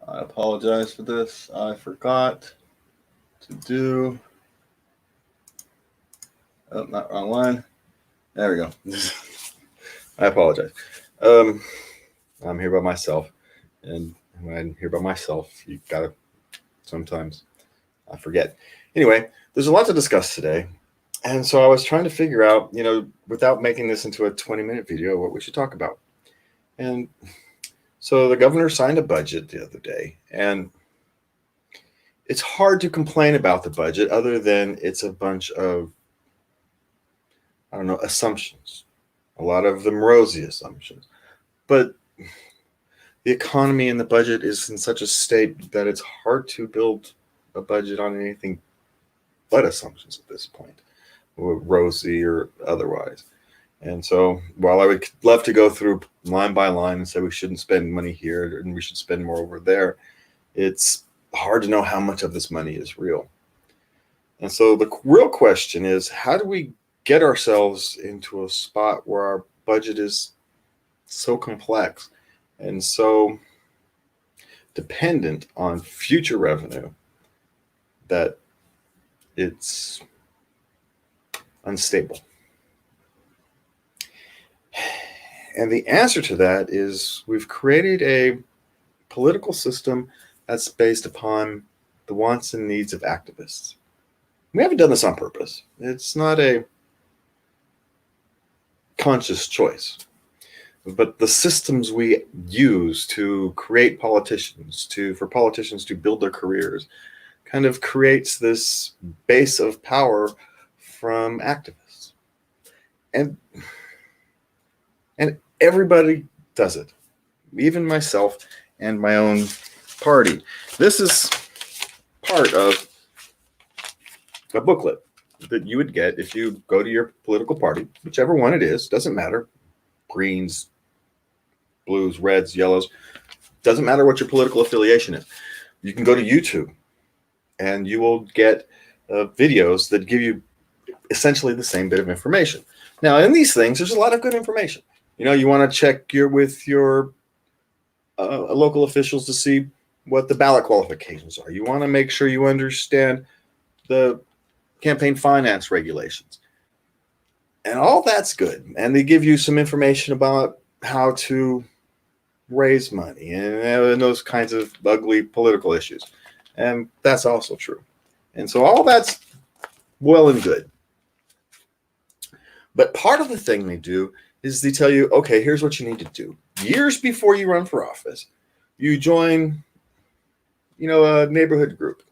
I apologize for this. I forgot to do. Oh, not wrong one. There we go. I apologize. Um, I'm here by myself, and when I'm here by myself, you gotta sometimes I forget. Anyway, there's a lot to discuss today, and so I was trying to figure out, without making this into a 20-minute video, what we should talk about. And so the governor signed a budget the other day, and it's hard to complain about the budget other than it's a bunch of, I don't know, assumptions. A lot of them rosy assumptions. But the economy and the budget is in such a state that it's hard to build a budget on anything but assumptions at this point, rosy or otherwise. And so while I would love to go through line by line and say we shouldn't spend money here and we should spend more over there, it's hard to know how much of this money is real. And so the real question is, how do we get ourselves into a spot where our budget is so complex and so dependent on future revenue that it's unstable? And the answer to that is we've created a political system that's based upon the wants and needs of activists. We haven't done this on purpose. It's not a conscious choice. But the systems we use to create politicians, for politicians to build their careers, kind of creates this base of power from activists. And everybody does it, even myself and my own party. This is part of a booklet that you would get if you go to your political party, whichever one it is, doesn't matter. Greens, blues, reds, yellows, doesn't matter what your political affiliation is. You can go to YouTube and you will get videos that give you essentially the same bit of information. Now, in these things, there's a lot of good information. You want to check with your local officials to see what the ballot qualifications are. You want to make sure you understand the campaign finance regulations. And all that's good. And they give you some information about how to raise money and those kinds of ugly political issues. And that's also true. And so all that's well and good. But part of the thing they do is they tell you, okay, here's what you need to do. Years before you run for office, you join, a neighborhood group.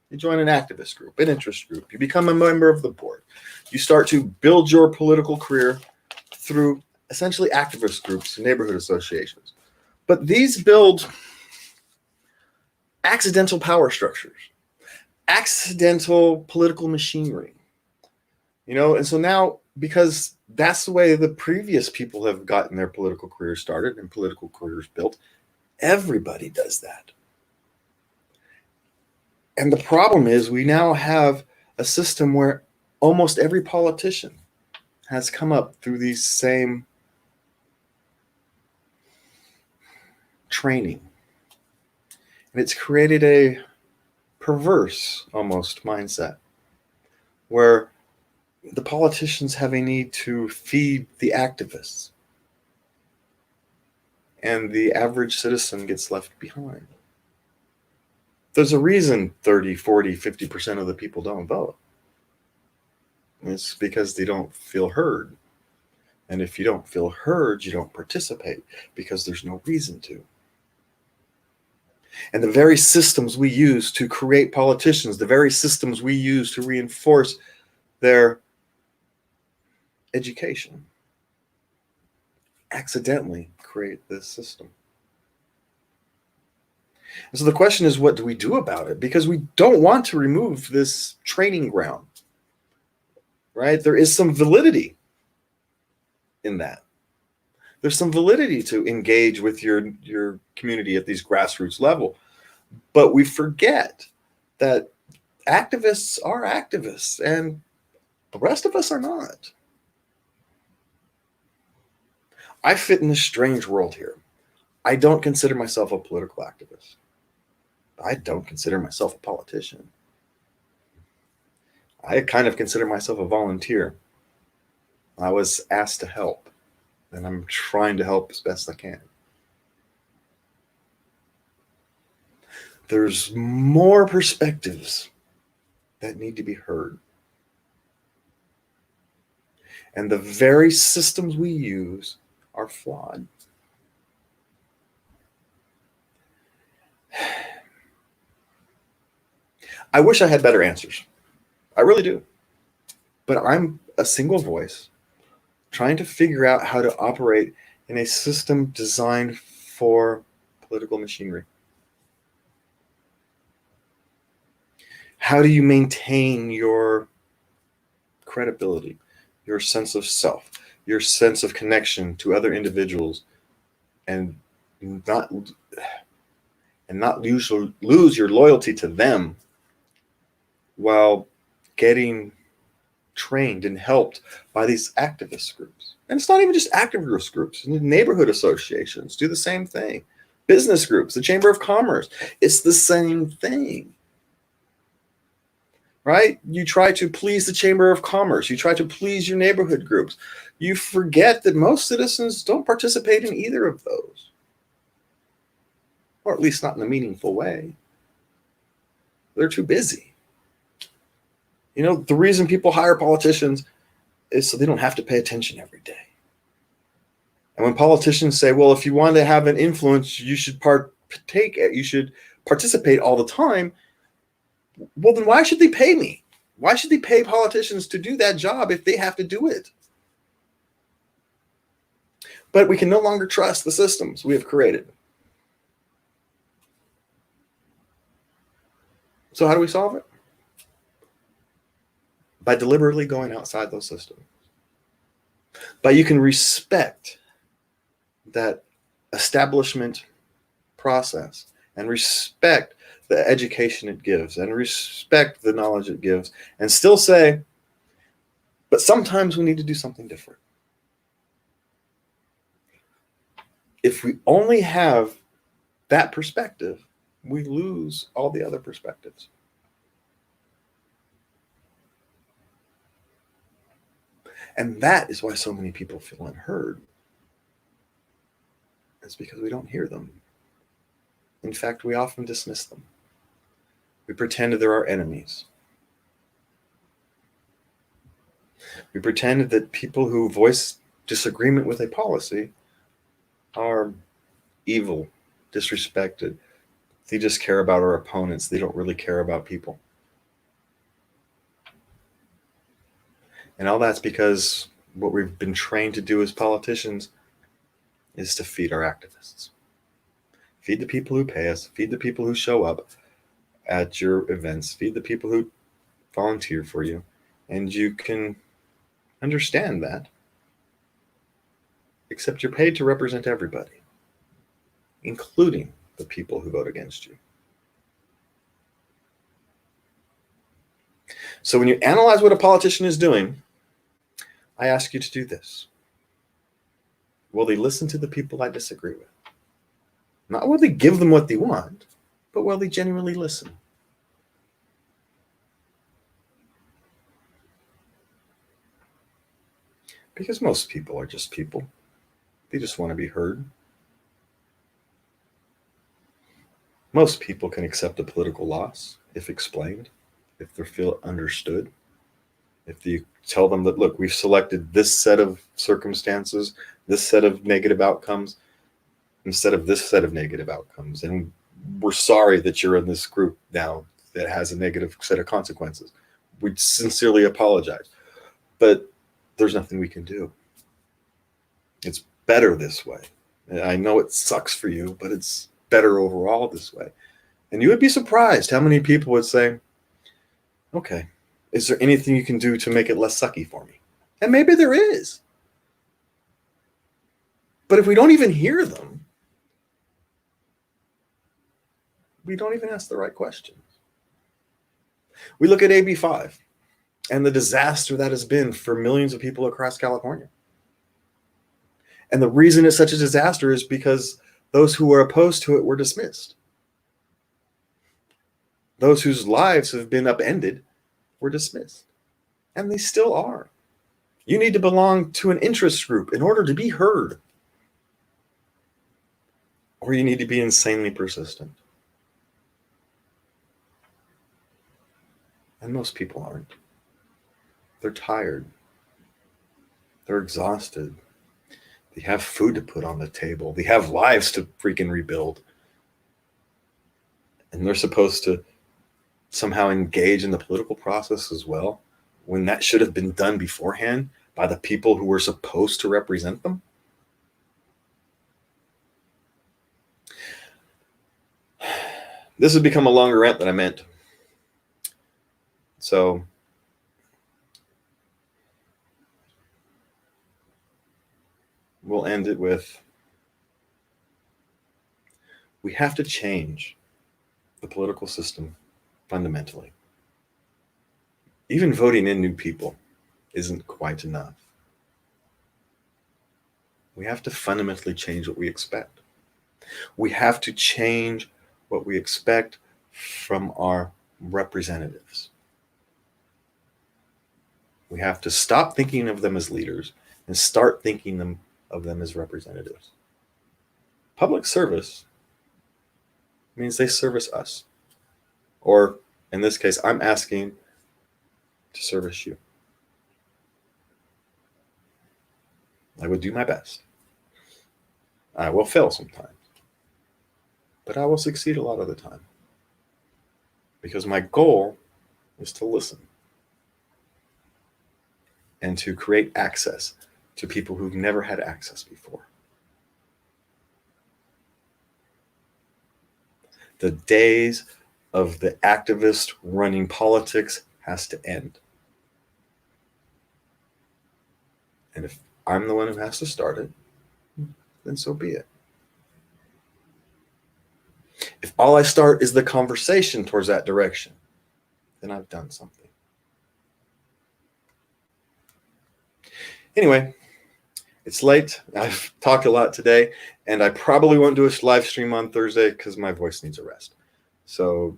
You join an activist group, an interest group. You become a member of the board. You start to build your political career through essentially activist groups and neighborhood associations. But these build accidental power structures, accidental political machinery. And so now, because that's the way the previous people have gotten their political careers started and political careers built, everybody does that. And the problem is we now have a system where almost every politician has come up through these same training. And it's created a perverse almost mindset where the politicians have a need to feed the activists and the average citizen gets left behind. There's a reason 30, 40, 50% of the people don't vote. It's because they don't feel heard. And if you don't feel heard, you don't participate because there's no reason to. And the very systems we use to create politicians, the very systems we use to reinforce their education, accidentally create this system. And so the question is, what do we do about it? Because we don't want to remove this training ground, right? There is some validity in that. There's some validity to engage with your community at these grassroots level. But we forget that activists are activists and the rest of us are not. I fit in this strange world here. I don't consider myself a political activist. I don't consider myself a politician. I kind of consider myself a volunteer. I was asked to help, and I'm trying to help as best I can. There's more perspectives that need to be heard. And the very systems we use are flawed. I wish I had better answers. I really do. But I'm a single voice trying to figure out how to operate in a system designed for political machinery. How do you maintain your credibility, your sense of self, your sense of connection to other individuals, and not lose your loyalty to them while getting trained and helped by these activist groups? And it's not even just activist groups. Neighborhood associations do the same thing. Business groups, the Chamber of Commerce, it's the same thing. Right? You try to please the Chamber of Commerce. You try to please your neighborhood groups. You forget that most citizens don't participate in either of those, or at least not in a meaningful way. They're too busy. You know, the reason people hire politicians is so they don't have to pay attention every day. And when politicians say, well, if you want to have an influence, you should participate all the time. Well, then why should they pay me? Why should they pay politicians to do that job if they have to do it? But we can no longer trust the systems we have created. So how do we solve it? By deliberately going outside those systems. But you can respect that establishment process and respect the education it gives and respect the knowledge it gives and still say, but sometimes we need to do something different. If we only have that perspective, we lose all the other perspectives. And that is why so many people feel unheard. It's because we don't hear them. In fact, we often dismiss them. We pretend they're our enemies. We pretend that people who voice disagreement with a policy are evil, disrespected. They just care about our opponents. They don't really care about people. And all that's because what we've been trained to do as politicians is to feed our activists. Feed the people who pay us, feed the people who show up at your events, feed the people who volunteer for you. And you can understand that, except you're paid to represent everybody, including the people who vote against you. So when you analyze what a politician is doing, I ask you to do this. Will they listen to the people I disagree with? Not will they give them what they want, but will they genuinely listen? Because most people are just people. They just want to be heard. Most people can accept a political loss if explained, if they feel understood. If you tell them that, look, we've selected this set of circumstances, this set of negative outcomes, instead of this set of negative outcomes. And we're sorry that you're in this group now that has a negative set of consequences. We sincerely apologize. But there's nothing we can do. It's better this way. I know it sucks for you, but it's better overall this way. And you would be surprised how many people would say, okay, is there anything you can do to make it less sucky for me? And maybe there is. But if we don't even hear them, we don't even ask the right questions. We look at AB 5 and the disaster that has been for millions of people across California. And the reason it's such a disaster is because those who were opposed to it were dismissed. those whose lives have been upended were dismissed. And they still are. You need to belong to an interest group in order to be heard. Or you need to be insanely persistent. And most people aren't. They're tired. They're exhausted. They have food to put on the table. They have lives to freaking rebuild. And they're supposed to somehow engage in the political process as well, when that should have been done beforehand by the people who were supposed to represent them. This has become a longer rant than I meant. So we'll end it with, we have to change the political system fundamentally. Even voting in new people isn't quite enough. We have to fundamentally change what we expect. We have to change what we expect from our representatives. We have to stop thinking of them as leaders and start thinking of them as representatives. Public service means they service us. Or in this case, I'm asking to service you. I would do my best. I will fail sometimes, but I will succeed a lot of the time. Because my goal is to listen and to create access to people who've never had access before. The days of the activist running politics has to end. And if I'm the one who has to start it, then so be it. If all I start is the conversation towards that direction, then I've done something. Anyway, it's late. I've talked a lot today, and I probably won't do a live stream on Thursday because my voice needs a rest. So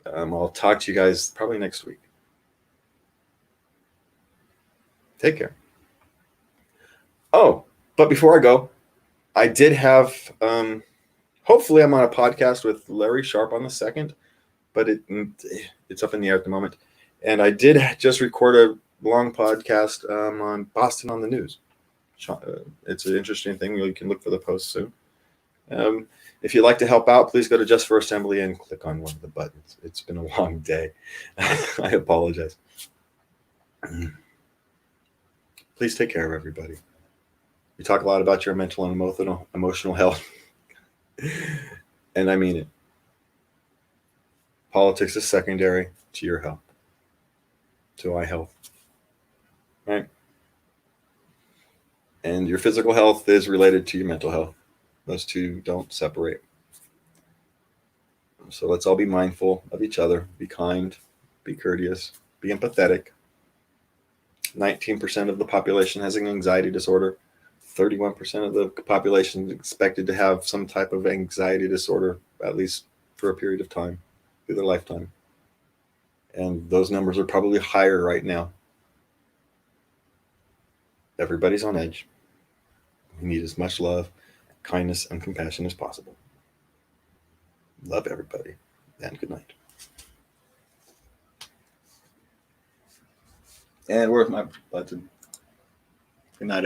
I'll talk to you guys probably next week. Take care. Oh, but before I go, I did have, hopefully I'm on a podcast with Larry Sharp on the 2nd, but it's up in the air at the moment. And I did just record a long podcast on Boston on the News. It's an interesting thing. You can look for the post soon. If you'd like to help out, please go to Just for Assembly and click on one of the buttons. It's been a long day. I apologize. Please take care of everybody. We talk a lot about your mental and emotional health. And I mean it. Politics is secondary to your health, to my health. Right? And your physical health is related to your mental health. Those two don't separate. So let's all be mindful of each other. Be kind, be courteous, be empathetic. 19% of the population has an anxiety disorder. 31% of the population is expected to have some type of anxiety disorder, at least for a period of time, through their lifetime. And those numbers are probably higher right now. Everybody's on edge. We need as much love, kindness, and compassion as possible. Love everybody, and good night. And where's my button? Good night, everybody.